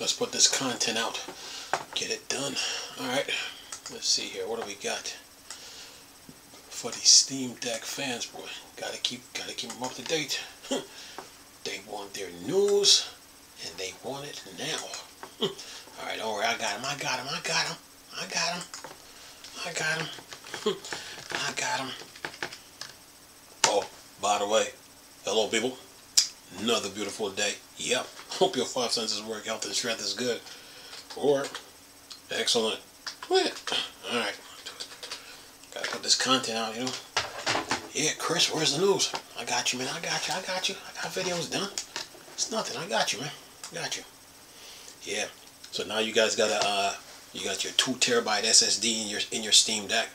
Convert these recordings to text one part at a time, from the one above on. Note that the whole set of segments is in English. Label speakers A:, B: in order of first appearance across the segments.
A: let's put this content out. Get it done. Alright. Let's see here. What do we got? For these Steam Deck fans, boy. Gotta keep them up to date. They want their news and they want it now. Alright, don't worry, I got him. Oh, by the way, hello people. Another beautiful day. Yep. Hope your five senses work, health and strength is good. Or excellent. Alright. Gotta put this content out, you know. Yeah, Chris, where's the news? I got you, man. I got you. I got videos done. It's nothing. I got you, man. I got you. Yeah. So now you guys got you got your 2 terabyte SSD in your Steam Deck.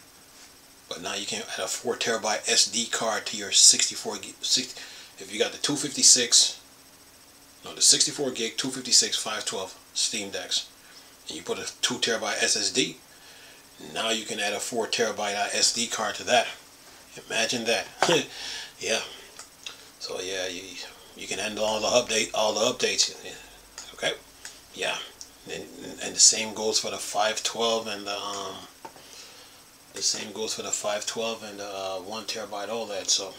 A: But now you can add a 4 terabyte SD card to your 64 gig. If you got the 256, no, the 64 gig, 256, 512 Steam Decks, and you put a 2 terabyte SSD, now you can add a 4 terabyte SD card to that. Imagine that. Yeah. So yeah, you can handle all the updates. Okay. Yeah. And the same goes for the 512 and the same goes for the 512 and the 1 terabyte OLED. So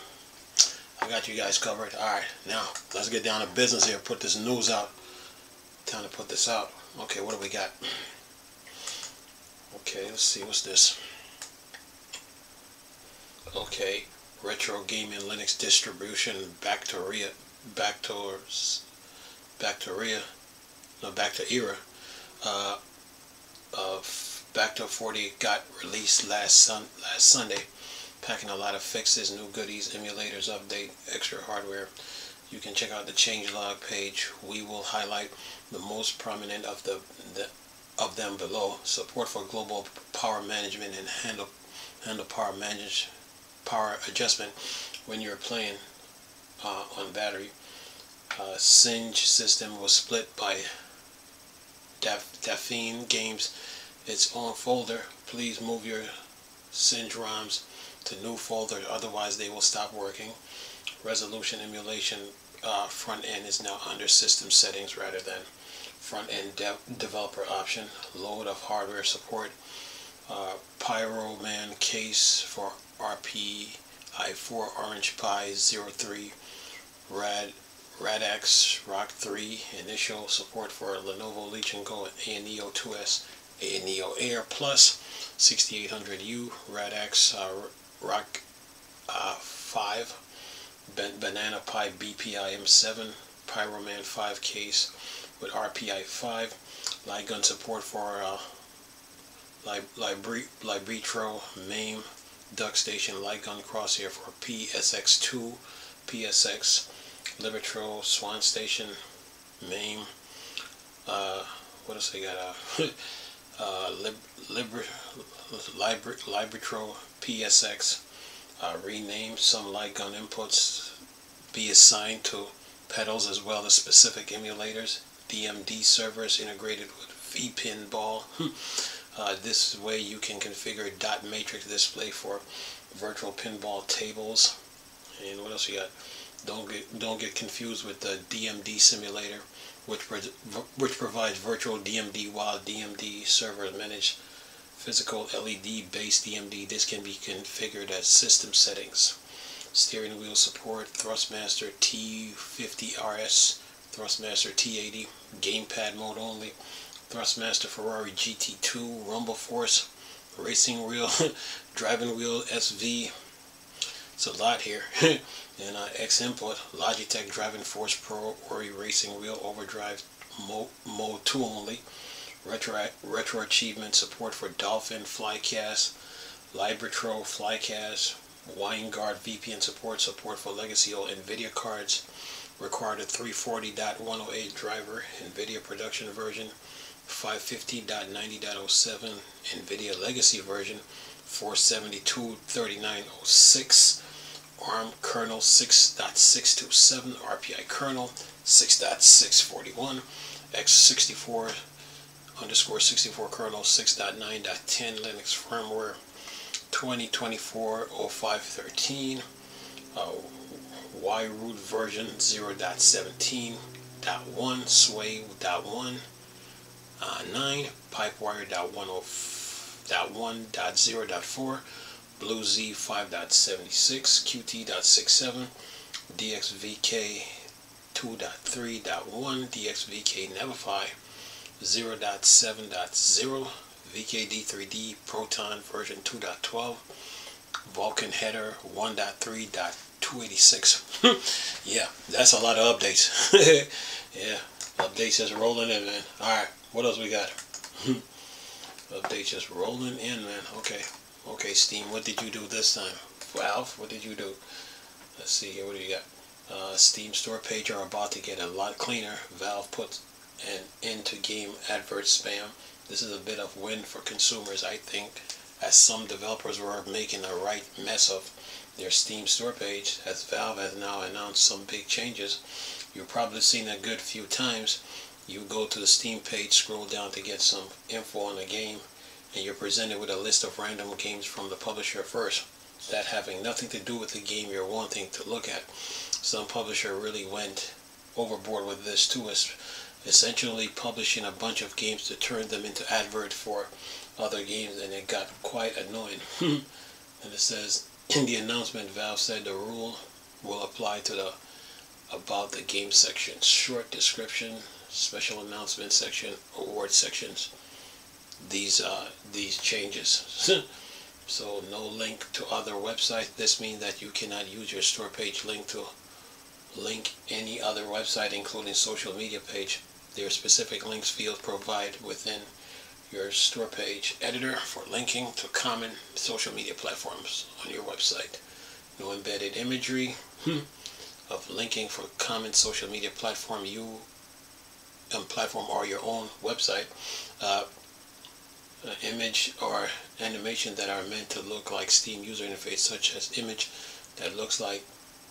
A: I got you guys covered. Alright, now let's get down to business here. Put this news out. Time to put this out. Okay, what do we got? Okay, let's see, what's this? Okay, retro gaming Linux distribution back to era. Backdoor 40 got released last Sunday, packing a lot of fixes, new goodies, emulators, update, extra hardware. You can check out the changelog page. We will highlight the most prominent of them below. Support for global power management and handle power adjustment when you're playing on battery. Singe system was split by Daphne Games, its own folder. Please move your Singe ROMs to new folder, otherwise they will stop working. Resolution emulation front end is now under system settings rather than front end developer option. Load of hardware support. Pyroman case for RPi4 Orange Pi 03 Radix Rock 3. Initial support for Lenovo Legion Go and ANEO 2S, ANEO Air Plus 6800U, Radix Rock 5, Banana Pi BPI M7, Pyroman 5 case with RPI 5, light gun support for Libretro MAME, DuckStation light gun crosshair for PSX2, PSX, Libretro Swan Station MAME. What else they got? Libretro PSX. Rename some light gun inputs. Be assigned to pedals as well as specific emulators. DMD servers integrated with vPinball. This way you can configure dot matrix display for virtual pinball tables. And what else you got? Don't get confused with the DMD simulator, which provides virtual DMD, while DMD servers manage physical LED based DMD. This can be configured as system settings. Steering wheel support, Thrustmaster T50 RS, Thrustmaster T80, gamepad mode only, Thrustmaster Ferrari GT2, Rumble Force, racing wheel, driving wheel SV. It's a lot here. And X input, Logitech Driving Force Pro, Ori Racing Wheel, Overdrive Mode 2 only, Retro Achievement support for Dolphin, Flycast, Libretro, Flycast, WineGuard VPN support for Legacy old NVIDIA cards, required a 340.108 driver, NVIDIA production version, 550.90.07, NVIDIA Legacy version, 472.3906, ARM kernel 6.627, RPI kernel 6.641, x64_64 kernel 6.9.10, Linux firmware 2024-0513, YRoot version 0.17.1, Sway.1, 9, Pipewire.1.0.4, BlueZ 5.76, QT.67, DXVK 2.3.1, DXVK Neverfi 0.7.0, VKD3D Proton version 2.12, Vulkan header 1.3.286. Yeah, that's a lot of updates. Yeah, updates just rolling in, man. Alright, what else we got? Updates just rolling in, man. Okay, Steam, what did you do this time? Valve, what did you do? Let's see here, what do you got? Steam store page are about to get a lot cleaner. Valve puts an end to game advert spam. This is a bit of win for consumers, I think, as some developers were making a right mess of their Steam store page, as Valve has now announced some big changes. You've probably seen a good few times. You go to the Steam page, scroll down to get some info on the game, and you're presented with a list of random games from the publisher first, that having nothing to do with the game you're wanting to look at. Some publisher really went overboard with this too, essentially publishing a bunch of games to turn them into advert for other games, and it got quite annoying. And it says, in the announcement, Valve said the rule will apply to the about the game section, short description, special announcement section, award sections. These changes. So no link to other websites. This means that you cannot use your store page link to link any other website, including social media page. There are specific links fields provided within your store page editor for linking to common social media platforms on your website. No embedded imagery of linking for common social media platform or your own website. Image or animation that are meant to look like Steam user interface, such as image that looks like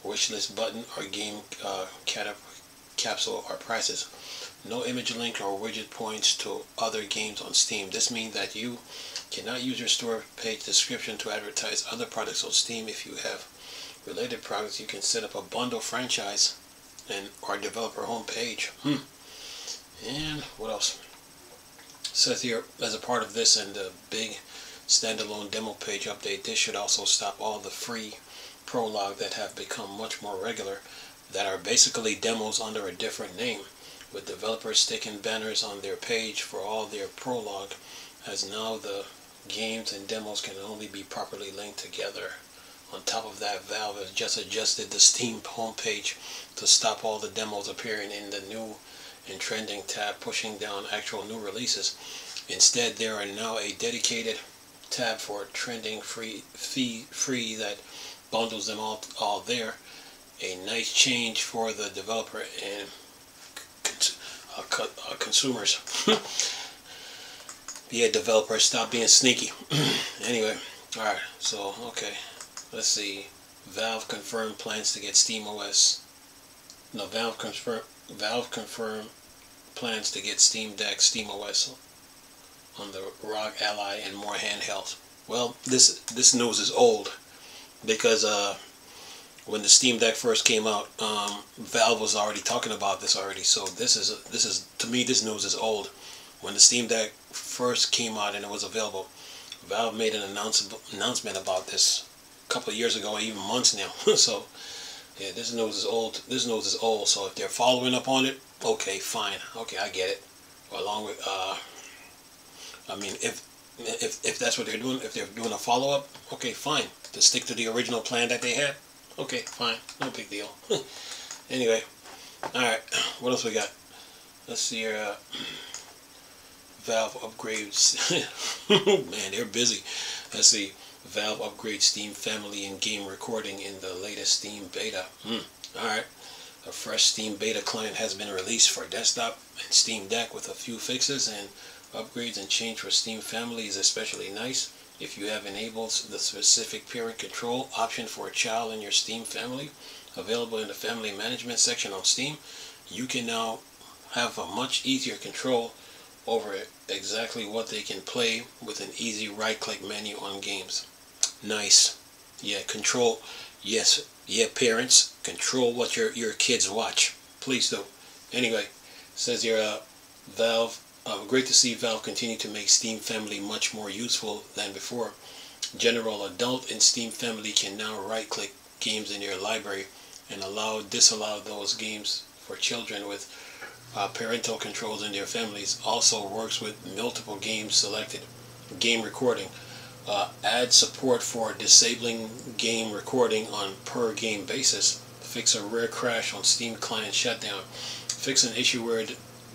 A: wishlist button or game capsule or prices. No image link or widget points to other games on Steam. This means that you cannot use your store page description to advertise other products on Steam. If you have related products, you can set up a bundle franchise and or developer homepage. And what else? It says here, as a part of this and the big standalone demo page update, this should also stop all the free prologue that have become much more regular, that are basically demos under a different name, with developers sticking banners on their page for all their prologue, as now the games and demos can only be properly linked together. On top of that, Valve has just adjusted the Steam homepage to stop all the demos appearing in the new and trending tab, pushing down actual new releases. Instead, there are now a dedicated tab for trending free that bundles them all there. A nice change for the developer and consumers. Yeah, developers, stop being sneaky. Anyway, alright, so okay, let's see. Valve confirmed plans to get SteamOS. No, Valve confirmed plans to get Steam Deck, SteamOS on the ROG Ally and more handhelds. Well, this news is old, because when the Steam Deck first came out, Valve was already talking about this already. So this is to me, this news is old. When the Steam Deck first came out and it was available, Valve made an announcement about this a couple of years ago, even months now. So yeah, this news is old. This news is old. So if they're following up on it, okay, fine. Okay, I get it. Along with I mean, if that's what they're doing, if they're doing a follow-up, okay, fine. To stick to the original plan that they had, okay, fine. No big deal. Anyway, alright, what else we got? Let's see here. Valve upgrades. Man, they're busy. Let's see. Valve upgrades Steam Family and game recording in the latest Steam beta. Alright. A fresh Steam beta client has been released for desktop and Steam Deck with a few fixes and upgrades, and change for Steam Family is especially nice. If you have enabled the specific parent control option for a child in your Steam Family, available in the Family Management section on Steam, you can now have a much easier control over exactly what they can play with an easy right-click menu on games. Nice. Yeah, control. Yes. Yeah, parents, control what your kids watch. Please do. Anyway, it says here, Valve Great to see Valve continue to make Steam Family much more useful than before. General adult and Steam Family can now right-click games in your library and disallow those games for children with parental controls in their families. Also works with multiple games selected. Game recording. Add support for disabling game recording on per game basis. Fix a rare crash on Steam client shutdown. Fix an issue where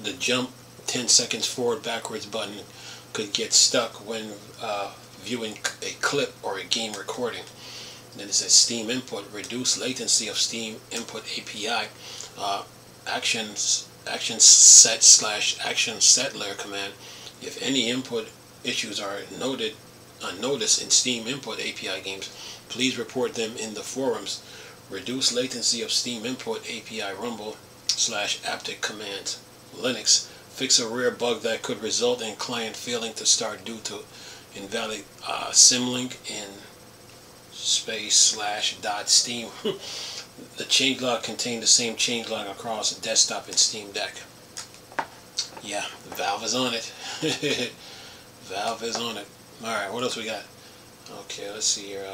A: the jump 10 seconds forward backwards button could get stuck when viewing a clip or a game recording. Then it says Steam input. Reduce latency of Steam input API. Action set / action settler command. If any input issues are noticed in Steam input API games, please report them in the forums. Reduce latency of Steam input API rumble / aptic commands. Linux. Fix a rare bug that could result in client failing to start due to invalid symlink in /.steam. The changelog contained the same changelog across desktop and Steam Deck. Yeah, Valve is on it. Valve is on it. Alright, what else we got? Okay, let's see here.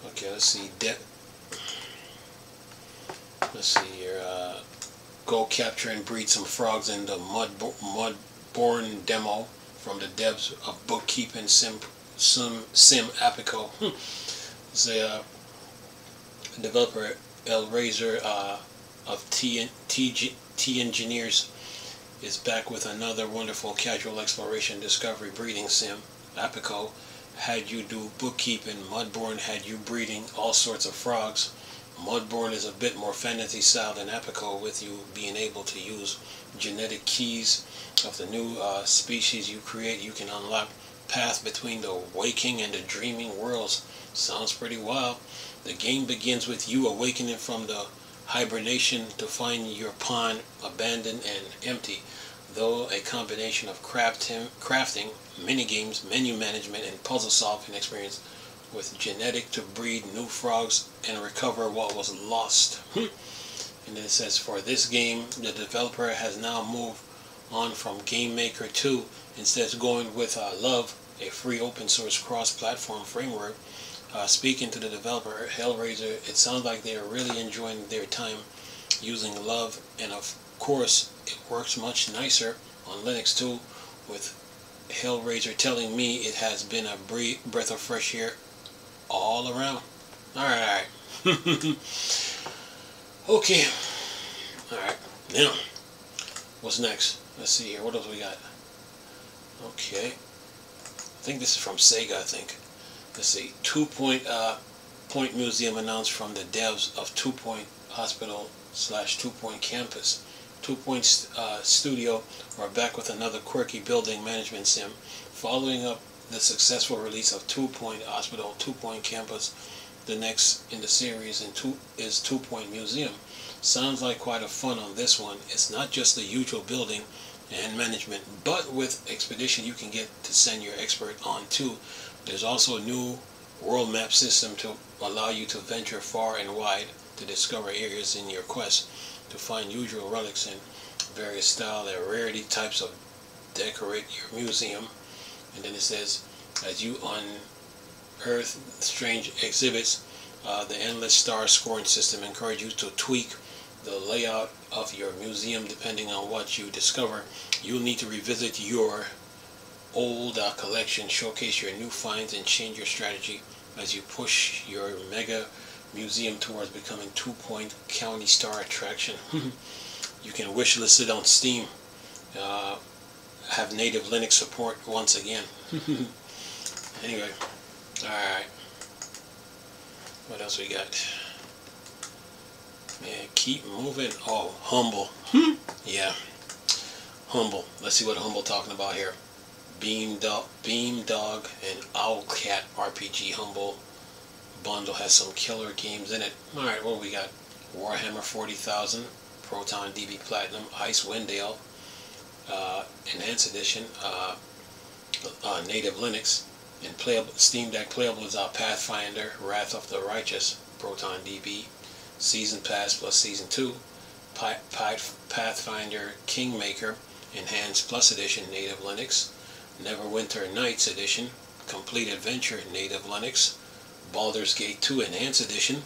A: Okay, let's see. Go capture and breed some frogs in the Mudborn demo from the devs of Bookkeeping Sim Apico. It's a developer Hellraiser of T Engineers is back with another wonderful casual exploration discovery breeding sim. Apico had you do bookkeeping. Mudborn had you breeding all sorts of frogs. Mudborn is a bit more fantasy style than Apico, with you being able to use genetic keys of the new species you create. You can unlock paths between the waking and the dreaming worlds. Sounds pretty wild. The game begins with you awakening from the hibernation to find your pond abandoned and empty. Though a combination of crafting, minigames, menu management, and puzzle solving experience, with genetic to breed new frogs and recover what was lost. And then it says, for this game, the developer has now moved on from Game Maker 2, instead of going with Love, a free open source cross-platform framework. Speaking to the developer, Hellraiser, it sounds like they are really enjoying their time using Love, and of course it works much nicer on Linux too, with Hellraiser telling me it has been a breath of fresh air all around. Alright. Okay. Alright. Now, what's next? Let's see here. What else we got? Okay. I think this is from Sega, I think. Let's see. 2 Point Museum announced from the devs of 2 Point Hospital / 2 Point Campus. 2 Point Studio are back with another quirky building management sim, following up the successful release of 2 Point Hospital / 2 Point Campus. The next in the series is 2 Point Museum. Sounds like quite a fun on this one. It's not just the usual building and management, but with Expedition you can get to send your expert on too. There's also a new world map system to allow you to venture far and wide to discover areas in your quest, to find usual relics in various style and rarity types of decorate your museum. And then it says, as you unearth strange exhibits, the endless star scoring system encourages you to tweak the layout of your museum depending on what you discover. You'll need to revisit your old collection, showcase your new finds, and change your strategy as you push your mega museum towards becoming 2 Point County Star attraction. You can wishlist it on Steam. Have native Linux support once again. Anyway, alright. What else we got? Man, keep moving. Oh, Humble. Yeah. Humble. Let's see what Humble talking about here. Beamdog and Owlcat RPG Humble bundle has some killer games in it. Alright, what we got? Warhammer 40,000, Proton DB Platinum, Icewind Dale, Enhanced Edition, native Linux, and playable Steam Deck playable is Pathfinder, Wrath of the Righteous, Proton DB, Season Pass plus Season 2, Pathfinder Kingmaker, Enhanced Plus Edition, Native Linux. Neverwinter Nights Edition, Complete Adventure, Native Linux. Baldur's Gate 2 Enhanced Edition,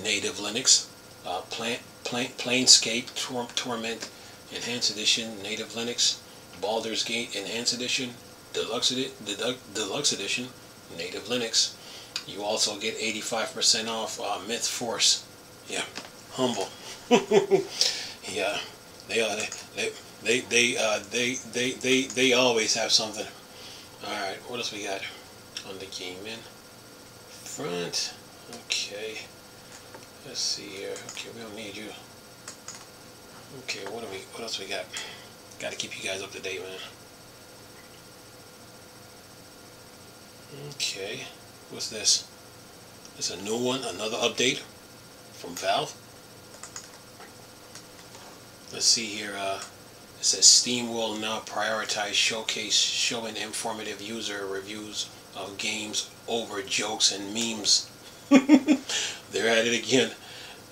A: Native Linux. Planescape Torment Enhanced Edition, Native Linux. Baldur's Gate Enhanced Edition, Deluxe Edition, Native Linux. You also get 85% off Myth Force. Yeah, humble. Yeah, they always have something. All right, what else we got on the gaming front? Okay, let's see here. Okay, we don't need you. Okay, what else we got? Got to keep you guys up to date, man. Okay, what's this? It's a new one, another update from Valve. Let's see here. It says Steam will now prioritize showing informative user reviews of games over jokes and memes. They're at it again.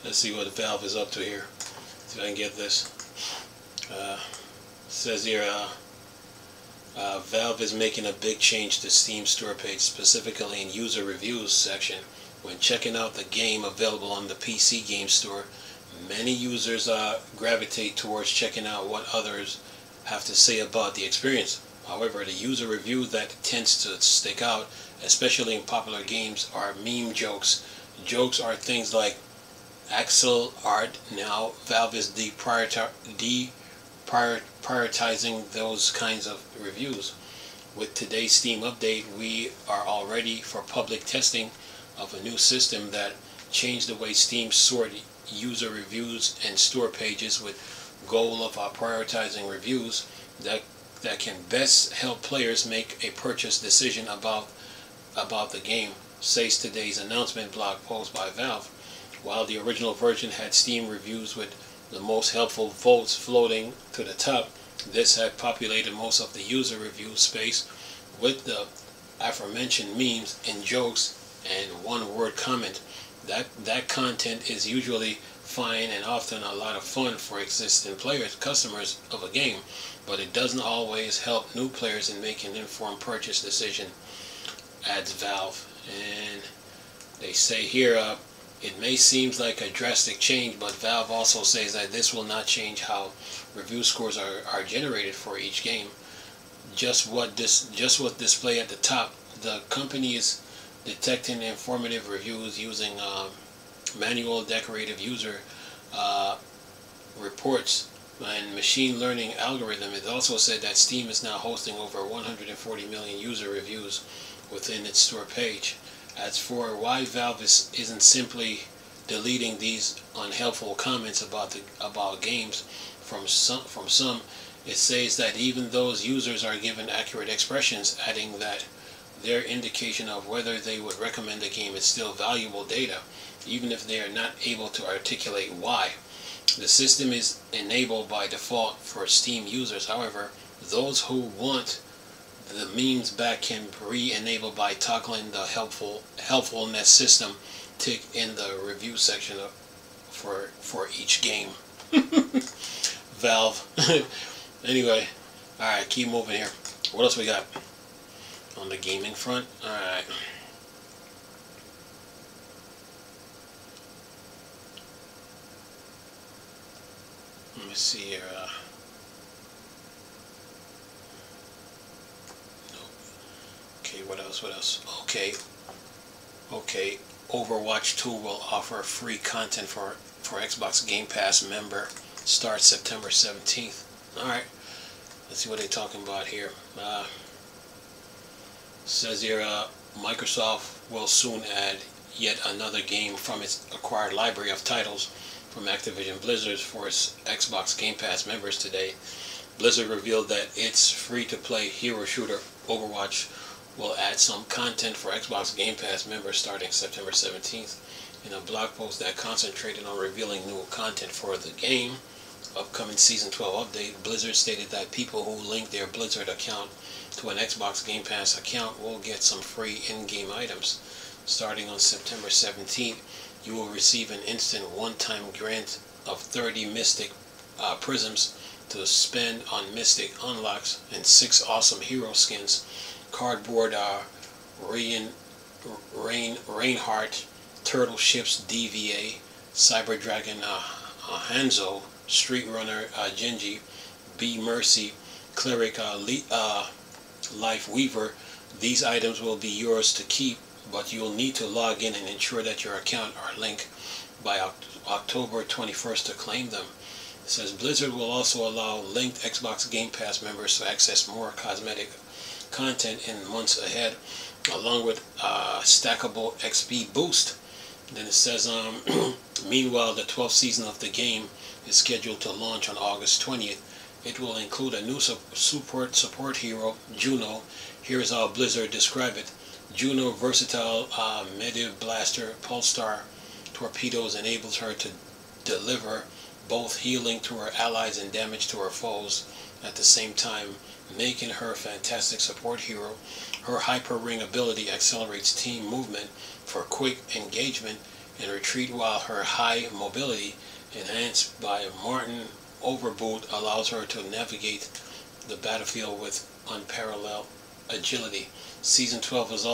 A: Let's see what Valve is up to here. See if I can get this. Says here, Valve is making a big change to Steam store page, specifically in user reviews section. When checking out the game available on the PC game store, many users gravitate towards checking out what others have to say about the experience. However, the user review that tends to stick out, especially in popular games, are meme jokes. Jokes are things like Axel art. Now, Valve is prioritizing those kinds of reviews. With today's Steam update, we are all ready for public testing of a new system that changed the way Steam sort user reviews and store pages, with goal of prioritizing reviews that can best help players make a purchase decision about the game, says today's announcement blog post by Valve. While the original version had Steam reviews with the most helpful votes floating to the top, this had populated most of the user review space with the aforementioned memes and jokes and one-word comment. That content is usually fine and often a lot of fun for existing customers of a game, but it doesn't always help new players in making an informed purchase decision, adds Valve. And they say here, it may seem like a drastic change, but Valve also says that this will not change how review scores are generated for each game. Just what display at the top. The company is detecting informative reviews using manual decorative user reports and machine learning algorithm. It also said that Steam is now hosting over 140 million user reviews within its store page. As for why Valve isn't simply deleting these unhelpful comments about games from some, it says that even those users are given accurate expressions, adding that their indication of whether they would recommend a game is still valuable data, even if they are not able to articulate why. The system is enabled by default for Steam users. However, those who want the memes back can re-enable by toggling the helpfulness system tick in the review section for each game. Valve. Anyway, alright, keep moving here. What else we got on the gaming front? Alright. Let me see here. Okay, what else? Okay. Overwatch 2 will offer free content for Xbox Game Pass member. Starts September 17th. Alright. Let's see what they're talking about here. Says here, Microsoft will soon add yet another game from its acquired library of titles from Activision Blizzard for its Xbox Game Pass members today. Blizzard revealed that its free-to-play hero shooter Overwatch will add some content for Xbox Game Pass members starting September 17th. In a blog post that concentrated on revealing new content for the game, upcoming Season 12 update, Blizzard stated that people who link their Blizzard account to an Xbox Game Pass account will get some free in-game items. Starting on September 17th, you will receive an instant one-time grant of 30 Mystic Prisms to spend on Mystic unlocks and 6 awesome hero skins. Cardboard Reinhardt, Turtle Ships DVA, Cyber Dragon Hanzo, Street Runner Genji, B Mercy, Cleric Life Weaver. These items will be yours to keep, but you'll need to log in and ensure that your account are linked by October 21st to claim them. It says Blizzard will also allow linked Xbox Game Pass members to access more cosmetic content in months ahead, along with stackable XP boost. Then it says, meanwhile, the 12th season of the game is scheduled to launch on August 20th. It will include a new support hero, Juno. Here's how Blizzard described it. Juno, versatile Medivh blaster, pulsar torpedoes enables her to deliver both healing to her allies and damage to her foes at the same time, making her a fantastic support hero. Her Hyper Ring ability accelerates team movement for quick engagement and retreat, while her high mobility, enhanced by Martin Overboot, allows her to navigate the battlefield with unparalleled agility. Season 12 will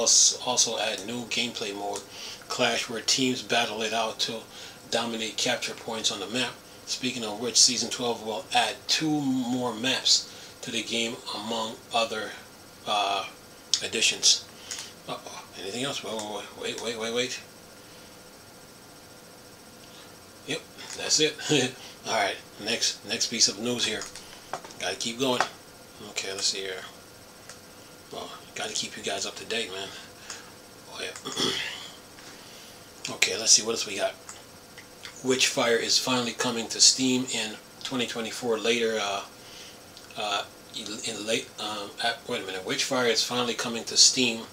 A: also add new gameplay mode, Clash, where teams battle it out to dominate capture points on the map. Speaking of which, Season 12 will add 2 more maps to the game, among other additions. Anything else? Wait. Yep, that's it. Alright, next piece of news here. Gotta keep going. Okay, let's see here. Well, gotta keep you guys up to date, man. Oh yeah. Okay, let's see what else we got. Witchfire is finally coming to Steam in 2024. Witchfire is finally coming to Steam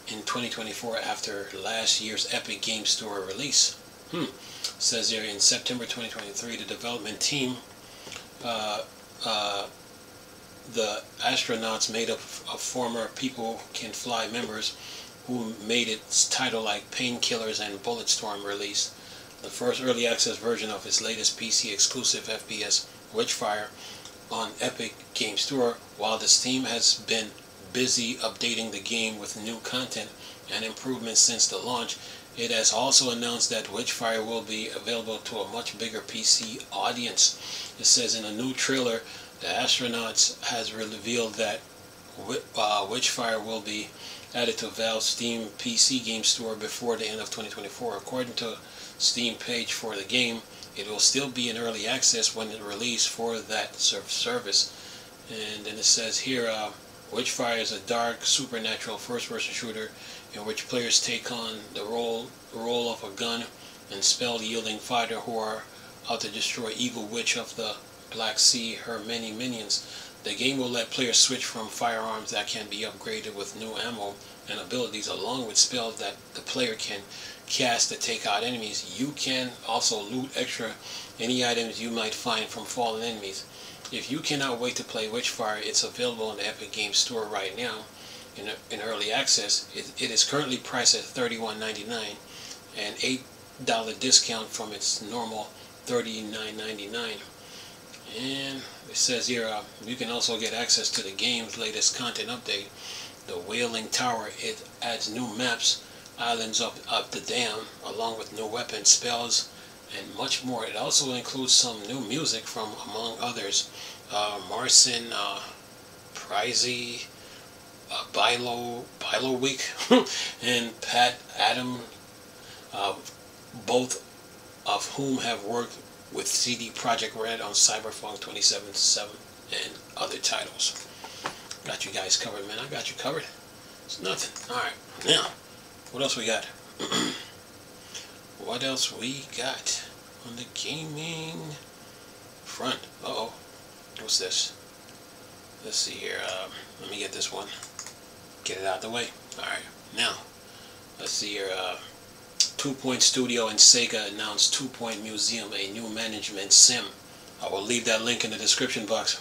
A: in 2024 after last year's Epic Games Store release. Says here in September 2023, the development team, the astronauts made up of former People Can Fly members who made its title like Painkillers and Bulletstorm released the first early access version of its latest PC exclusive FPS, Witchfire, on Epic Games Store. While the team has been busy updating the game with new content and improvements since the launch, it has also announced that Witchfire will be available to a much bigger PC audience. It says in a new trailer, the astronauts has revealed that Witchfire will be added to Valve's Steam PC Game Store before the end of 2024. According to Steam page for the game, it will still be in early access when it released for that service. And then it says here, Witchfire is a dark, supernatural first-person shooter in which players take on the role of a gun and spell-yielding fighter who are out to destroy evil witch of the Black Sea, her many minions. The game will let players switch from firearms that can be upgraded with new ammo and abilities, along with spells that the player can cast to take out enemies. You can also loot any items you might find from fallen enemies. If you cannot wait to play Witchfire, it's available in the Epic Games Store right now in early access. It is currently priced at $31.99, an $8 discount from its normal $39.99. And it says here, you can also get access to the game's latest content update, the Wailing Tower. It adds new maps, islands up the dam, along with new weapons, spells, and much more. It also includes some new music from, among others, Marcin Prezi, Bilo Week, and Pat Adam, both of whom have worked with CD Projekt Red on Cyberpunk 2077 and other titles. Got you guys covered, man. I got you covered. It's nothing. Alright, now, what else we got? What else we got on the gaming front? Uh-oh. What's this? Let's see here. Let me get this one. Get it out of the way. Alright, now, let's see here. 2 Point Studio and Sega announced 2 Point Museum, a new management sim. I will leave that link in the description box.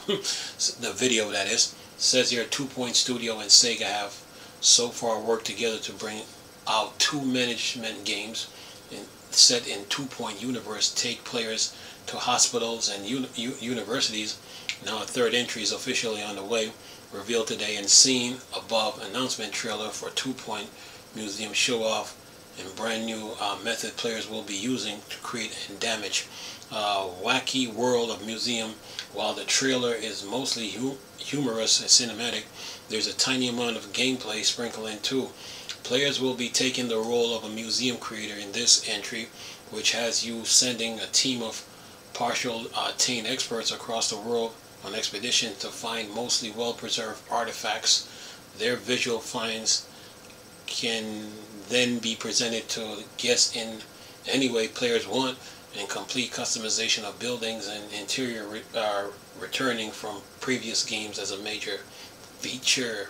A: The video, that is. It says here 2 Point Studio and Sega have so far worked together to bring out 2 management games. And set in Two Point universe take players to hospitals and universities. Now a third entry is officially on the way, revealed today and seen above announcement trailer for Two Point Museum show off and brand new method players will be using to create and damage. Wacky world of museum. While the trailer is mostly humorous and cinematic, there's a tiny amount of gameplay sprinkled in too. Players will be taking the role of a museum creator in this entry, which has you sending a team of partial teen experts across the world on expedition to find mostly well-preserved artifacts. Their visual finds can then be presented to guests in any way players want, and complete customization of buildings and interior returning from previous games as a major feature.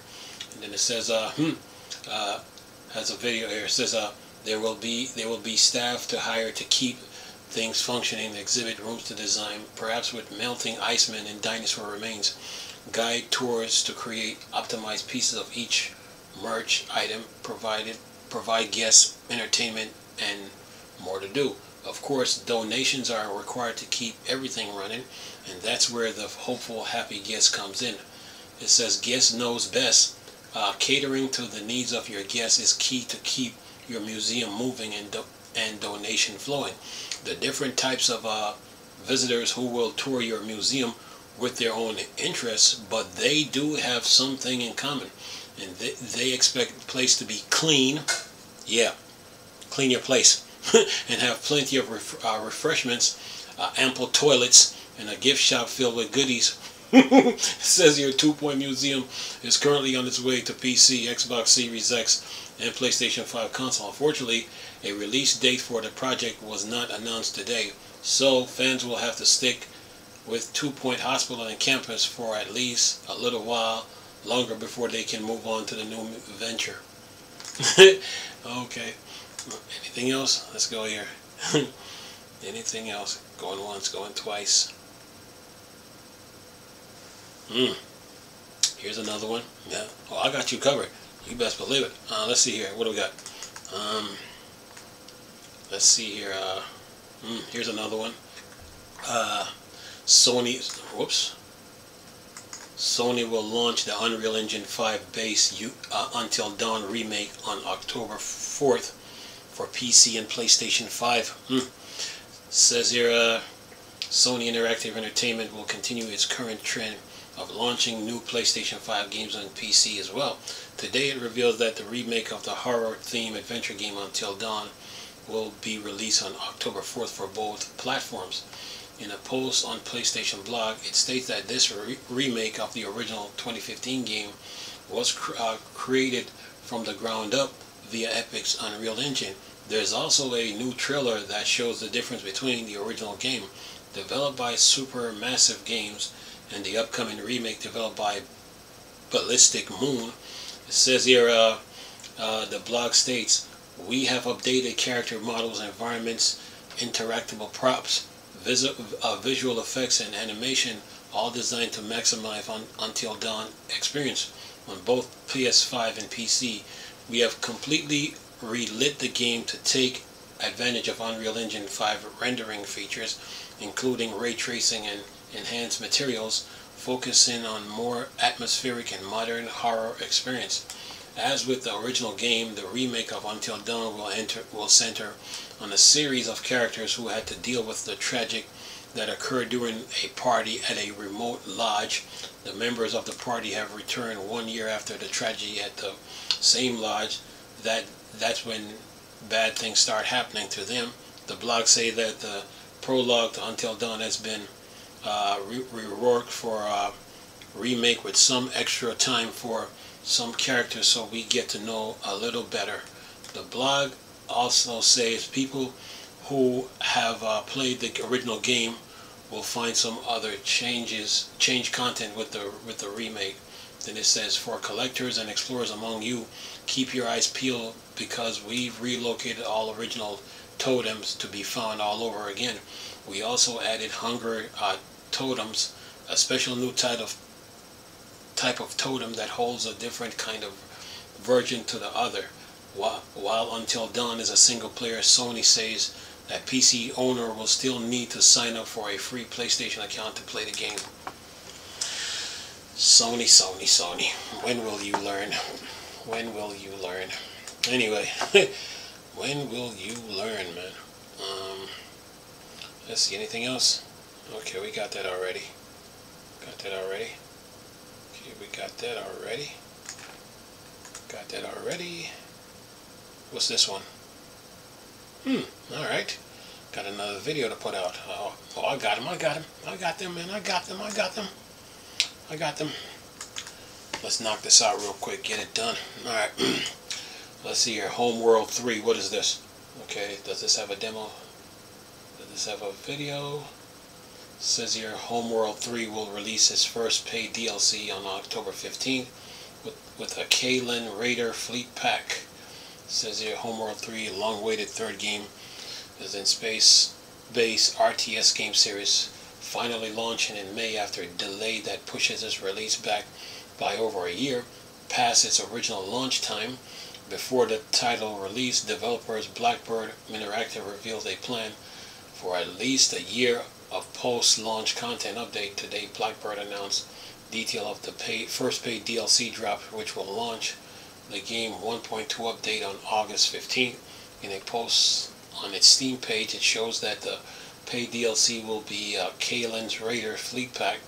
A: And then it says has a video here. It says there will be staff to hire to keep things functioning, exhibit rooms to design, perhaps with melting icemen and dinosaur remains, guide tours to create optimized pieces of each merch item, provide guests entertainment, and more to do. Of course, donations are required to keep everything running, and that's where the hopeful, happy guest comes in. It says, guest knows best. Catering to the needs of your guests is key to keep your museum moving and donation flowing. The different types of visitors who will tour your museum with their own interests, but they do have something in common, and they expect the place to be clean. Yeah, clean your place. And have plenty of refreshments, ample toilets, and a gift shop filled with goodies. It says here Two Point Museum is currently on its way to PC, Xbox Series X, and PlayStation 5 console. Unfortunately, a release date for the project was not announced today, so fans will have to stick with Two Point Hospital and Campus for at least a little while longer before they can move on to the new venture. Okay. Anything else? Let's go here. Anything else? Going once, going twice. Here's another one. Yeah. Oh, I got you covered. You best believe it. Let's see here. What do we got? Let's see here. Here's another one. Sony will launch the Unreal Engine 5 base Until Dawn remake on October 4th. For PC and PlayStation 5. Says here, Sony Interactive Entertainment will continue its current trend of launching new PlayStation 5 games on PC as well. Today it reveals that the remake of the horror-themed adventure game Until Dawn will be released on October 4th for both platforms. In a post on PlayStation blog, it states that this remake of the original 2015 game was created from the ground up via Epic's Unreal Engine. There's also a new trailer that shows the difference between the original game, developed by Supermassive Games, and the upcoming remake developed by Ballistic Moon. It says here, the blog states, we have updated character models, environments, interactable props, visual effects, and animation, all designed to maximize Until Dawn experience on both PS5 and PC. We have completely relit the game to take advantage of Unreal Engine 5 rendering features, including ray tracing and enhanced materials, focusing on more atmospheric and modern horror experience. As with the original game, the remake of Until Dawn will center on a series of characters who had to deal with the tragic that occurred during a party at a remote lodge. The members of the party have returned 1 year after the tragedy at the same lodge. That's when bad things start happening to them. The blog say that the prologue to Until Dawn has been reworked for a remake with some extra time for some characters, so we get to know a little better. The blog also says people who have played the original game will find some other change content with the remake. Then it says, for collectors and explorers among you, keep your eyes peeled because we've relocated all original totems to be found all over again. We also added hunger totems, a special new type of totem that holds a different kind of version to the other. While Until Dawn is a single player, Sony says that PC owner will still need to sign up for a free PlayStation account to play the game. Sony, Sony, Sony. When will you learn? When will you learn? Anyway, when will you learn, man? Let's see, anything else? Okay, we got that already. Got that already. Okay, we got that already. Got that already. What's this one? Alright. Got another video to put out. Oh, I got him, I got him. I got them, man. I got them, I got them. I got them. Let's knock this out real quick. Get it done. Alright. Let's see here. Homeworld 3. What is this? Okay, does this have a demo? Does this have a video? It says here Homeworld 3 will release its first paid DLC on October 15th with a Kaelin Raider Fleet Pack. It says here Homeworld 3, a long-awaited third game, is in space-based RTS game series, finally launching in May after a delay that pushes its release back by over a year past its original launch time. Before the title release, developers Blackbird Interactive revealed a plan for at least a year of post-launch content update. Today, Blackbird announced detail of the first paid DLC drop, which will launch the game 1.2 update on August 15th. In a post on its Steam page, it shows that the paid DLC will be Kaelin's Raider Fleet Pack.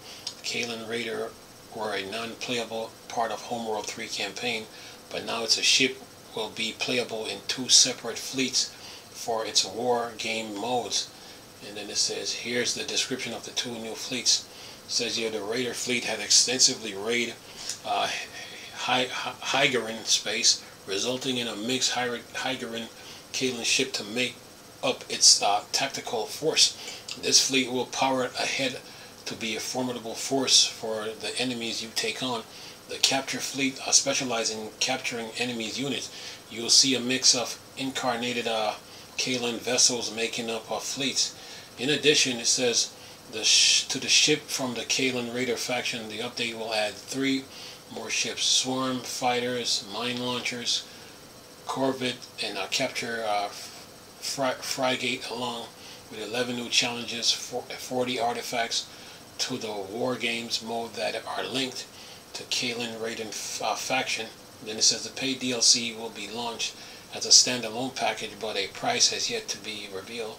A: Kaelin Raider were a non-playable part of Homeworld 3 campaign, but now it's a ship will be playable in two separate fleets for its war game modes. And then it says, here's the description of the two new fleets. It says here the Raider fleet had extensively raided Higaran space, resulting in a mixed Higaran Kaelin ship to make up its tactical force. This fleet will power ahead to be a formidable force for the enemies you take on. The capture fleet specializes in capturing enemies' units. You'll see a mix of incarnated Kaelin vessels making up fleets. In addition, it says to the ship from the Kaelin Raider faction, the update will add 3 more ships: swarm fighters, mine launchers, corvette, and capture frigate, along with 11 new challenges, 40 artifacts to the war games mode that are linked to Kaelin Raider faction. Then it says the paid DLC will be launched as a standalone package, but a price has yet to be revealed.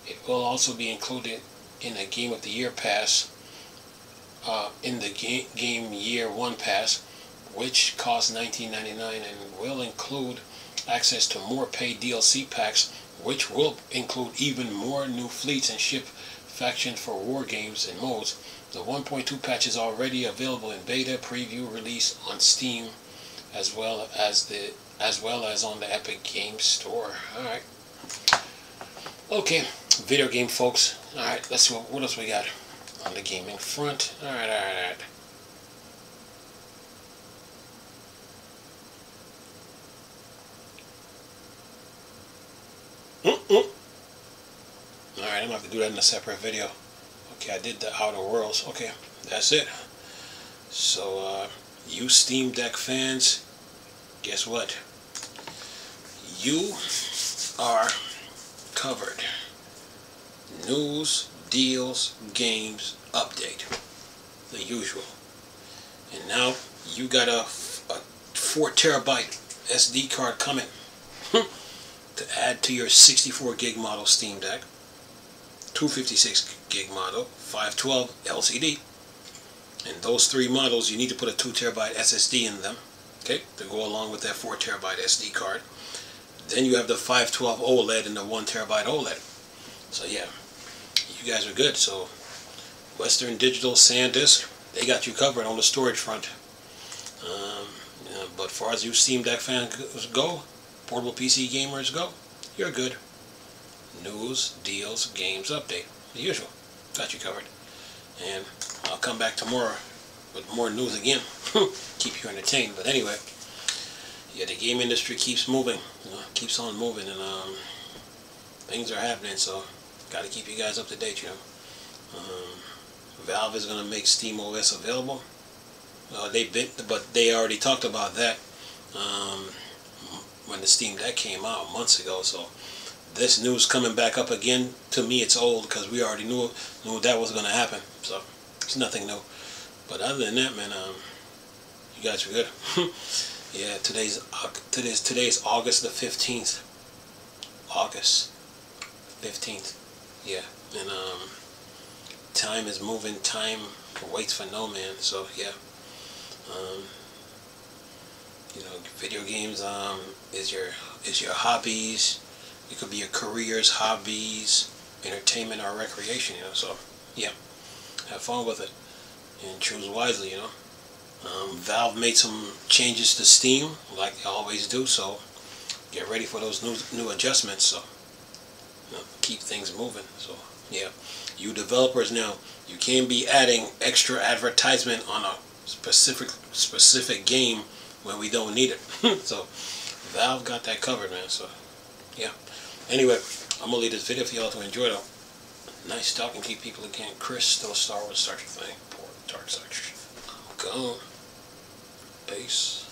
A: It will also be included in a Game of the Year pass, in the Game Year 1 pass, which costs $19.99, and will include access to more paid DLC packs, which will include even more new fleets and ship factions for war games and modes. The 1.2 patch is already available in beta preview release on Steam, as well as on the Epic Games Store. Alright. Okay, video game folks. Alright, let's see what else we got on the gaming front. Alright. Alright, I'm gonna have to do that in a separate video. Okay, I did the Outer Worlds. Okay, that's it. So, you Steam Deck fans, guess what? You are covered. News, deals, games, update. The usual. And now, you got a 4 terabyte SD card coming to add to your 64 gig model Steam Deck. 256 gig model, 512 LCD, and those 3 models you need to put a 2 terabyte SSD in them, okay, to go along with that 4 terabyte SD card. Then you have the 512 OLED and the 1 terabyte OLED. So yeah, you guys are good. So Western Digital, SanDisk, they got you covered on the storage front. But as far as you Steam Deck fans go, portable PC gamers go, you're good. News, deals, games, update. The usual. Got you covered. And I'll come back tomorrow with more news again. Keep you entertained. But anyway, yeah, the game industry keeps moving. Keeps on moving, and things are happening. So, got to keep you guys up to date. Valve is going to make SteamOS available. But they already talked about that when the Steam Deck came out months ago. So this news coming back up again, to me it's old because we already knew that was going to happen. So it's nothing new. But other than that, man, you guys are good. Yeah, today's August the 15th. August 15th. Yeah, and time is moving. Time waits for no man. So yeah, you know, video games is your hobbies. It could be your careers, hobbies, entertainment, or recreation. You know, so yeah, have fun with it and choose wisely. You know, Valve made some changes to Steam, like they always do. So get ready for those new adjustments. So you know, keep things moving. So yeah, you developers now, you can't be adding extra advertisement on a specific game when we don't need it. So Valve got that covered, man. So yeah. Anyway, I'm gonna leave this video for y'all to enjoy though. Nice talking to you people again. Chris, still Star Wars Star Trek thing. Poor Dark Side. Go. Peace.